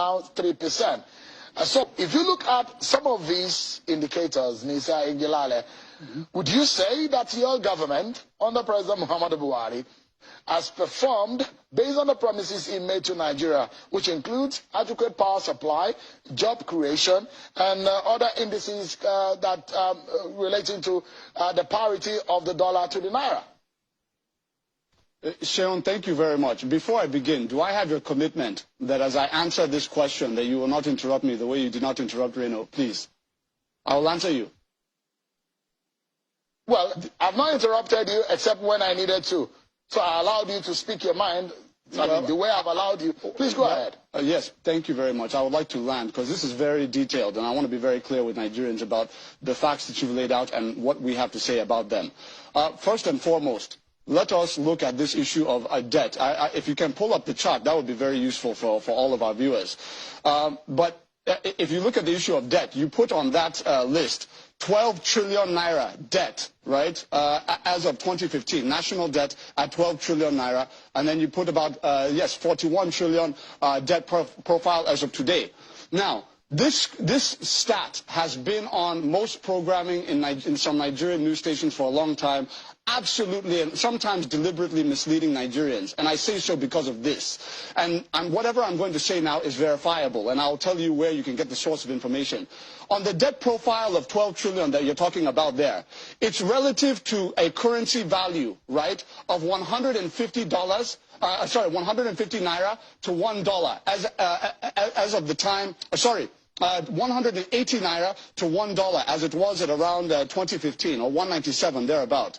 now 3%. So if you look at some of these indicators, Nisa Ingilale, would you say that your government, under President Muhammadu Buhari, has performed based on the promises he made to Nigeria, which includes adequate power supply, job creation, and other indices that relating to the parity of the dollar to the naira? Seun, thank you very much. Before I begin, do I have your commitment that as I answer this question, that you will not interrupt me the way you did not interrupt Reno? Please. I will answer you. Well, I've not interrupted you except when I needed to. So I allowed you to speak your mind the way I've allowed you. Please go ahead. Yes, thank you very much. I would like to land because this is very detailed and I want to be very clear with Nigerians about the facts that you've laid out and what we have to say about them. First and foremost, let us look at this issue of debt. If you can pull up the chart, that would be very useful for all of our viewers. But if you look at the issue of debt, you put on that list 12 trillion naira debt, right, as of 2015, national debt at 12 trillion naira, and then you put about, 41 trillion debt profile as of today. Now, this stat has been on most programming in some Nigerian news stations for a long time, absolutely and sometimes deliberately misleading Nigerians. And I say so because of this. And whatever I'm going to say now is verifiable, and I'll tell you where you can get the source of information. On the debt profile of 12 trillion that you're talking about there, it's relative to a currency value, right, of $150, 150 naira to $1 as of the time, 180 naira to $1 as it was at around 2015 or 197 thereabout.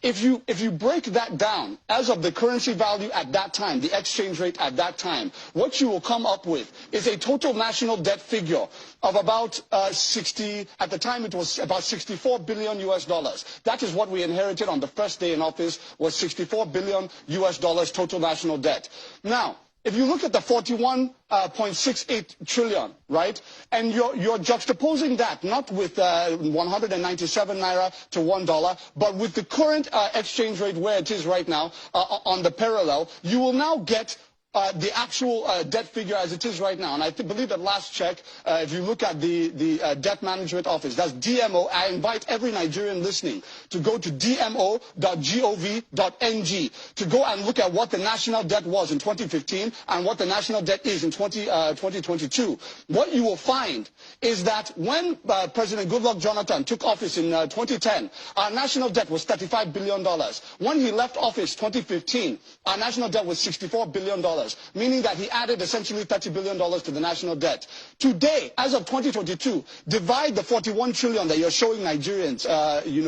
If you break that down as of the currency value at that time, the exchange rate at that time, what you will come up with is a total national debt figure of about at the time it was about $64 billion US dollars. That is what we inherited on the first day in office, was $64 billion US dollars total national debt. Now, if you look at the 41.68 trillion, right, and you're juxtaposing that not with 197 naira to $1, but with the current exchange rate where it is right now on the parallel, you will now get the actual debt figure as it is right now. And I believe that last check, if you look at the Debt Management Office, that's DMO. I invite every Nigerian listening to go to dmo.gov.ng to go and look at what the national debt was in 2015 and what the national debt is in 2022. What you will find is that when President Goodluck Jonathan took office in 2010, our national debt was $35 billion. When he left office 2015, our national debt was $64 billion. Meaning that he added essentially $30 billion to the national debt. Today, as of 2022, divide the 41 trillion that you're showing Nigerians,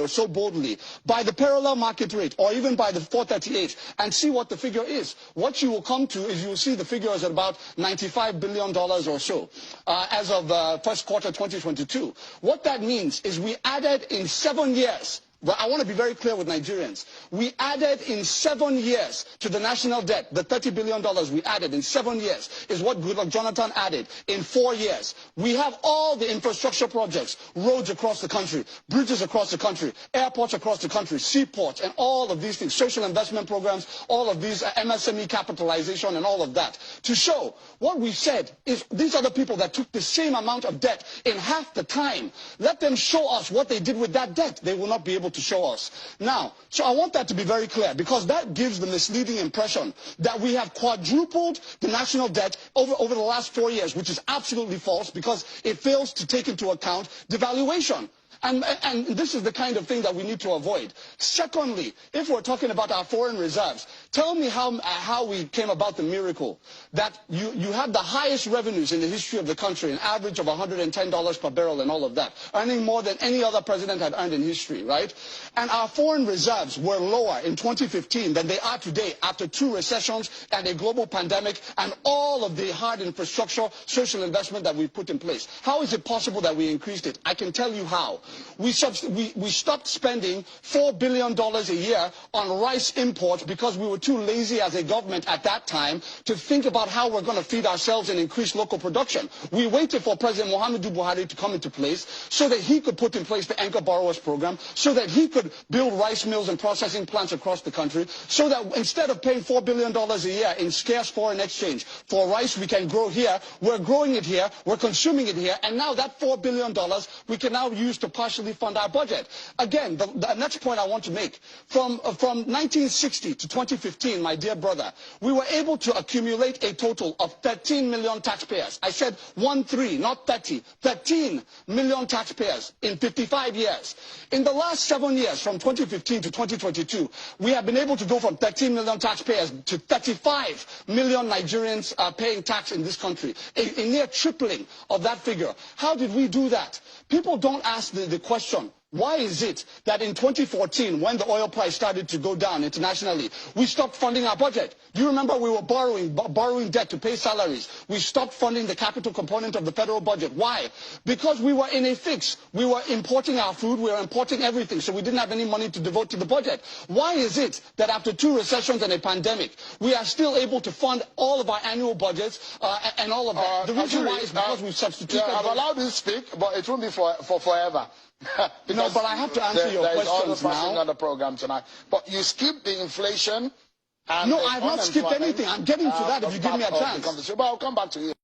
so boldly, by the parallel market rate, or even by the 438, and see what the figure is. What you will come to is you will see the figure is at about $95 billion or so, as of first quarter 2022. What that means is we added in 7 years. But I want to be very clear with Nigerians. We added in 7 years to the national debt, the $30 billion we added in 7 years is what Goodluck Jonathan added in 4 years. We have all the infrastructure projects, roads across the country, bridges across the country, airports across the country, seaports, and all of these things, social investment programs, all of these MSME capitalization and all of that. To show what we said is these are the people that took the same amount of debt in half the time. Let them show us what they did with that debt. They will not be able to show us. Now, so I want that to be very clear because that gives the misleading impression that we have quadrupled the national debt over the last 4 years, which is absolutely false because it fails to take into account devaluation. And this is the kind of thing that we need to avoid. Secondly, if we're talking about our foreign reserves, tell me how we came about the miracle that you had the highest revenues in the history of the country, an average of $110 per barrel and all of that, earning more than any other president had earned in history, right? And our foreign reserves were lower in 2015 than they are today after 2 recessions and a global pandemic and all of the hard infrastructure, social investment that we put in place. How is it possible that we increased it? I can tell you how. We stopped spending $4 billion a year on rice imports because we were too lazy as a government at that time to think about how we're going to feed ourselves and increase local production. We waited for President Muhammadu Buhari to come into place so that he could put in place the Anchor Borrowers Program, so that he could build rice mills and processing plants across the country, so that instead of paying $4 billion a year in scarce foreign exchange for rice we can grow here, we're growing it here, we're consuming it here, and now that $4 billion we can now use to partially fund our budget. Again, the next point I want to make, from 1960 to 2015, my dear brother, we were able to accumulate a total of 13 million taxpayers. I said 13, not 30. 13 million taxpayers in 55 years. In the last 7 years, from 2015 to 2022, we have been able to go from 13 million taxpayers to 35 million Nigerians paying tax in this country, a near tripling of that figure. How did we do that? People don't ask the question, why is it that in 2014, when the oil price started to go down internationally, we stopped funding our budget? Do you remember we were borrowing debt to pay salaries? We stopped funding the capital component of the federal budget. Why? Because we were in a fix. We were importing our food, we were importing everything, so we didn't have any money to devote to the budget. Why is it that after 2 recessions and a pandemic, we are still able to fund all of our annual budgets and all of that? The reason why is because we've substituted... I've allowed you to speak, but it won't be for forever. No, but I have to answer your questions now. On the program tonight. But you skipped the inflation. And no, I have not skipped anything. I'm getting to that if you give me a chance. But I'll come back to you.